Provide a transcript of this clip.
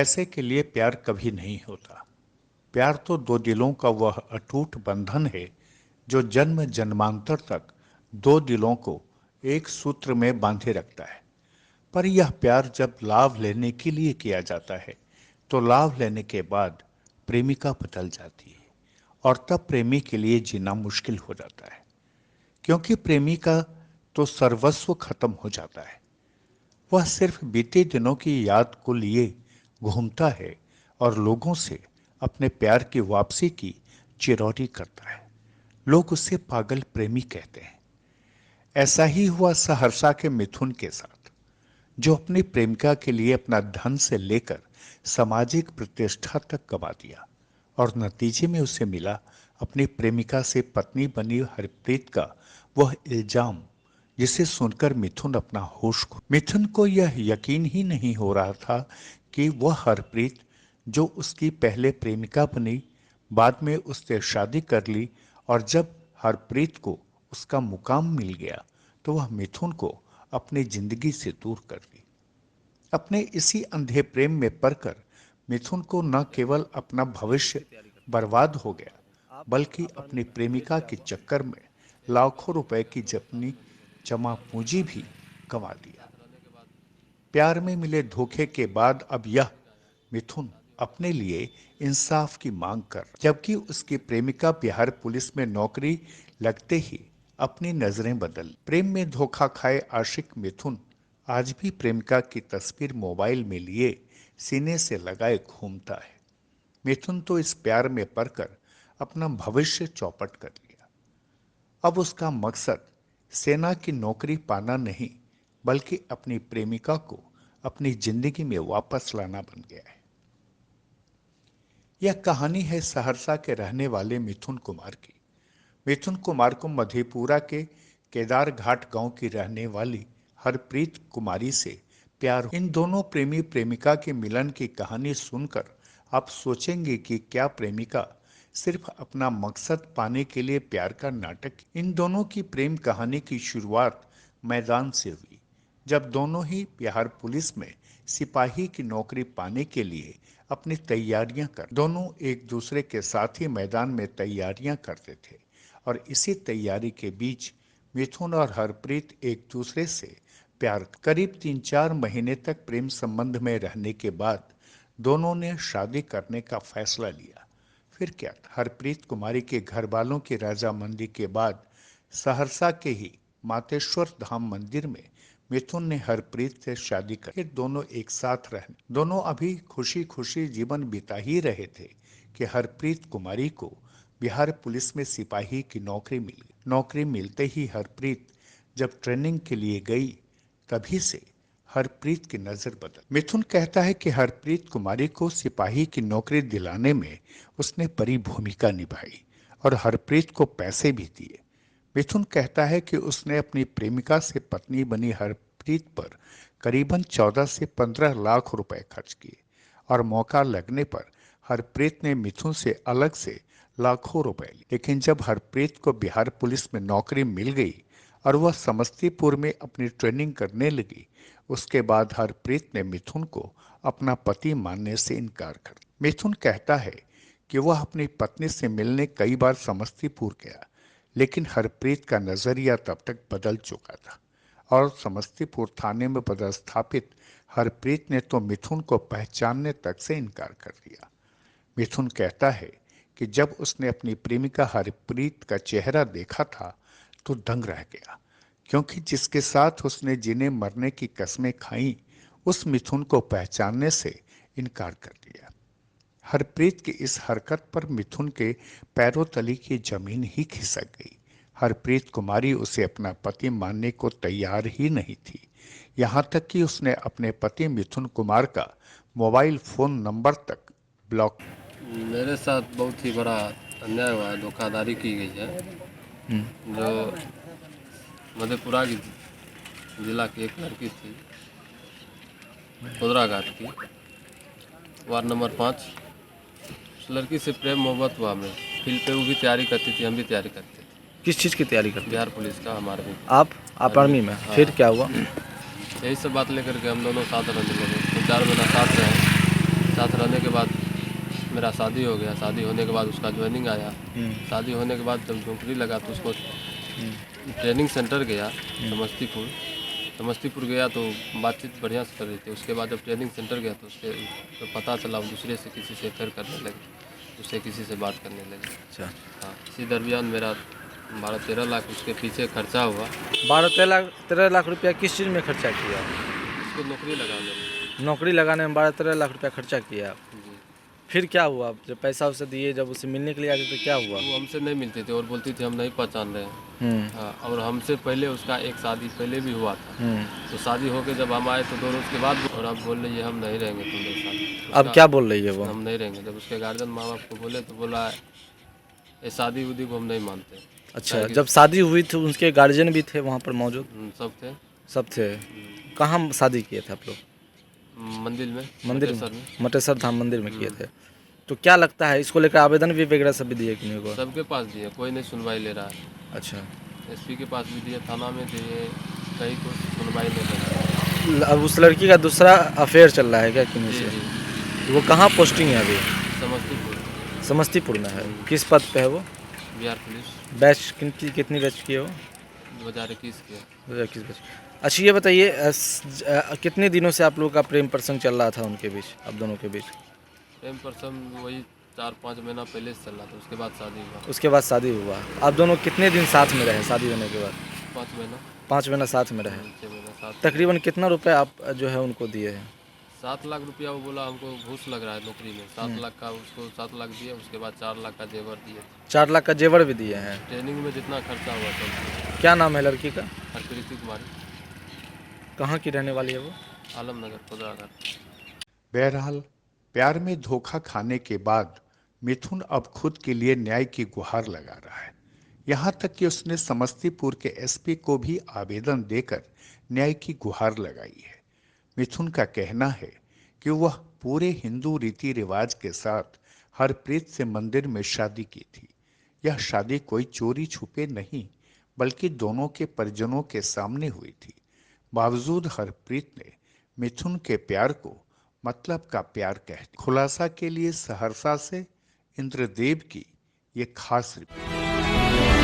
पैसे के लिए प्यार कभी नहीं होता। प्यार तो दो दिलों का वह अटूट बंधन है जो जन्म जन्मांतर तक दो दिलों को एक सूत्र में बांधे रखता है। पर यह प्यार जब लाभ लेने के लिए किया जाता है तो लाभ लेने के बाद प्रेमिका बदल जाती है और तब प्रेमी के लिए जीना मुश्किल हो जाता है, क्योंकि प्रेमी का तो सर्वस्व खत्म हो जाता है। वह सिर्फ बीते दिनों की याद को लिए घूमता है और लोगों से अपने प्यार की वापसी की चिरौरी करता है। लोग उसे पागल प्रेमी कहते हैं। ऐसा ही हुआ सहरसा के मिथुन के साथ, जो अपनी प्रेमिका के लिए अपना धन से लेकर सामाजिक प्रतिष्ठा तक गवा दिया और नतीजे में उसे मिला अपनी प्रेमिका से पत्नी बनी हरप्रीत का वह इल्जाम, जिसे सुनकर मिथुन अपना होश खो। मिथुन को यह यकीन ही नहीं हो रहा था कि वह हरप्रीत, जो उसकी पहले प्रेमिका बनी, बाद में उससे शादी कर ली और जब हरप्रीत को उसका मुकाम मिल गया तो वह मिथुन को अपनी जिंदगी से दूर कर दी। अपने इसी अंधे प्रेम में पड़कर मिथुन को न केवल अपना भविष्य बर्बाद हो गया, बल्कि अपनी प्रेमिका के चक्कर में लाखों रुपए की अपनी जमा पूंजी भी गंवा दिया। प्यार में मिले धोखे के बाद अब यह मिथुन अपने लिए इंसाफ की मांग कर, जबकि उसकी प्रेमिका बिहार पुलिस में नौकरी लगते ही अपनी नजरें बदल। प्रेम में धोखा खाए आशिक मिथुन आज भी प्रेमिका की तस्वीर मोबाइल में लिए सीने से लगाए घूमता है। मिथुन तो इस प्यार में पड़कर अपना भविष्य चौपट कर लिया। अब उसका मकसद सेना की नौकरी पाना नहीं, बल्कि अपनी प्रेमिका को अपनी जिंदगी में वापस लाना बन गया है। यह कहानी है सहरसा के रहने वाले मिथुन कुमार की। मिथुन कुमार को मधेपुरा के केदार घाट गांव की रहने वाली हरप्रीत कुमारी से प्यार। इन दोनों प्रेमी प्रेमिका के मिलन की कहानी सुनकर आप सोचेंगे कि क्या प्रेमिका सिर्फ अपना मकसद पाने के लिए प्यार का नाटक। इन दोनों की प्रेम कहानी की शुरुआत मैदान से हुई, जब दोनों ही बिहार पुलिस में सिपाही की नौकरी पाने के लिए अपनी तैयारियां कर। दोनों एक दूसरे के साथ ही मैदान में तैयारियां करते थे और इसी तैयारी के बीच मिथुन और हरप्रीत एक दूसरे से प्यार। करीब 3-4 महीने तक प्रेम संबंध में रहने के बाद दोनों ने शादी करने का फैसला लिया। फिर क्या था, हरप्रीत कुमारी के घर वालों की रजामंदी के बाद सहरसा के ही मातेश्वर धाम मंदिर में मिथुन ने हरप्रीत से शादी कर। फिर दोनों एक साथ रहने। दोनों अभी खुशी खुशी जीवन बिता ही रहे थे कि हरप्रीत कुमारी को बिहार पुलिस में सिपाही की नौकरी मिली। नौकरी मिलते ही हरप्रीत जब ट्रेनिंग के लिए गई, तभी से हरप्रीत की नजर बदल। मिथुन कहता है कि हरप्रीत कुमारी को सिपाही की नौकरी दिलाने में उसने बड़ी भूमिका निभाई और हरप्रीत को पैसे भी दिए। मिथुन कहता है कि उसने अपनी प्रेमिका से पत्नी बनी हरप्रीत पर करीबन 14 से 15 लाख रुपए खर्च किए और मौका लगने पर हरप्रीत ने मिथुन से अलग से लाखों रुपए लिए। लेकिन जब हरप्रीत को बिहार पुलिस में नौकरी मिल गई और वह समस्तीपुर में अपनी ट्रेनिंग करने लगी, उसके बाद हरप्रीत ने मिथुन को अपना पति मानने से इनकार कर दिया। मिथुन कहता है कि वह अपनी पत्नी से मिलने कई बार समस्तीपुर गया, लेकिन हरप्रीत का नजरिया तब तक बदल चुका था और समस्तीपुर थाने में पदस्थापित हरप्रीत ने तो मिथुन को पहचानने तक से इनकार कर दिया। मिथुन कहता है कि जब उसने अपनी प्रेमिका हरप्रीत का चेहरा देखा था तो दंग रह गया, क्योंकि जिसके साथ उसने जीने मरने की कस्में खाई, उस मिथुन को पहचानने से इनकार कर दिया। हरप्रीत की इस हरकत पर मिथुन के पैरों तले की जमीन ही खिसक गई। हरप्रीत कुमारी उसे अपना पति मानने को तैयार ही नहीं थी। यहाँ तक कि उसने अपने पति मिथुन कुमार का मोबाइल फोन नंबर तक ब्लॉक। मेरे साथ बहुत ही बड़ा अन्याय हुआ है, धोखाधड़ी की गई है। जो मधेपुरा की जिला की एक लड़की थी, खुदरा घाट की, वार्ड नंबर 5। उस लड़की से प्रेम मोहब्बत हुआ हमें। फील्ड पे वो भी तैयारी करती थी, हम भी तैयारी करते थे। किस चीज़ की तैयारी करते बिहार पुलिस का, हमारे भी। आप आर्मी में? हाँ। फिर क्या हुआ? यही सब बात लेकर के हम दोनों साथ रहने लगे। 2-4 महीना साथ रहे। साथ रहने के बाद मेरा शादी हो गया। शादी होने के बाद उसका ज्वाइनिंग आया। शादी होने के बाद जब नौकरी लगा तो उसको ट्रेनिंग सेंटर गया समस्तीपुर गया तो बातचीत बढ़िया से कर रही थी। उसके बाद जब ट्रेनिंग सेंटर गया तो उसके तो पता चला वो दूसरे से किसी से अफेयर करने लगे, उससे किसी से बात करने लगे। अच्छा, हाँ, इसी दरमियान मेरा 12-13 लाख उसके पीछे खर्चा हुआ। 12-13 लाख रुपया किस चीज़ में खर्चा किया? उसको नौकरी लगाने में। नौकरी लगाने में 12-13 लाख रुपया खर्चा किया। जी। फिर क्या हुआ? जब पैसा उसे दिए, जब उसे मिलने के लिए आए तो क्या हुआ? वो हमसे नहीं मिलते थे और बोलती थी हम नहीं पहचान रहे हैं। हाँ, और हमसे पहले उसका एक शादी पहले भी हुआ था। तो शादी होके जब हम आए तो 2 रोज के बाद और अब बोल रही है हम नहीं रहेंगे तुम्हारे साथ। अब क्या बोल रही है वो? हम नहीं रहेंगे। जब उसके गार्जियन माँ बाप को बोले तो बोला ये शादी उदी को हम नहीं मानते। अच्छा, जब शादी हुई थी उनके गार्जियन भी थे वहाँ पर मौजूद? सब थे। सब थे। कहाँ शादी किए थे आप लोग? मंदिर में, मंदिर मटेश्वर में। मटेश्वर धाम मंदिर में किए थे। तो क्या लगता है इसको लेकर आवेदन भी वगैरह सब भी दिए कि नहीं को? सबके पास दिए, कोई नहीं सुनवाई ले रहा है। अच्छा, एसपी के पास भी दिए, थाना में दिए, कहीं कुछ सुनवाई नहीं कर रहा है। अब उस लड़की का दूसरा अफेयर चल रहा है क्या किन्हीं जी से? जी, वो कहाँ पोस्टिंग है अभी? समस्तीपुर समस्तीपुर में है। किस पद पे है वो? बिहार पुलिस। बैच कितनी बैच की है वो? 2021 के। 2021 बैच। अच्छा ये बताइए कितने दिनों से आप लोगों का प्रेम प्रसंग चल रहा था उनके बीच, आप दोनों के बीच? प्रेम प्रसंग वही 4-5 महीना पहले से चल रहा था, उसके बाद शादी हुआ। उसके बाद शादी हुआ। आप दोनों कितने दिन साथ में रहे शादी होने के बाद? 5 महीना। 5 महीना साथ में रहे। 6 महीना साथ। तकरीबन कितना रुपए आप जो है उनको दिए हैं? 7 लाख रुपया वो बोला हमको घूस लग रहा है नौकरी में। 7 लाख का उसको 7 लाख दिए, उसके बाद 4 लाख का जेवर दिए। 4 लाख का जेवर भी दिए हैं। ट्रेनिंग में जितना खर्चा हुआ सब। क्या नाम है लड़की का? हरप्रीति कुमारी। कहाँ की रहने वाली है वो? आलमनगर खुदराघर। बहरहाल प्यार में धोखा खाने के बाद मिथुन अब खुद के लिए न्याय की गुहार लगा रहा है। यहां तक कि उसने समस्तीपुर के एसपी को भी आवेदन देकर न्याय की गुहार लगाई है। मिथुन का कहना है कि वह पूरे हिंदू रीति रिवाज के साथ हरप्रीत से मंदिर में शादी की थी। यह शादी कोई चोरी छुपे नहीं बल्कि दोनों के परिजनों के सामने हुई थी। बावजूद हरप्रीत ने मिथुन के प्यार को मतलब का प्यार कह दिया। खुलासा के लिए सहरसा से इंद्रदेव की ये खास रिपोर्ट।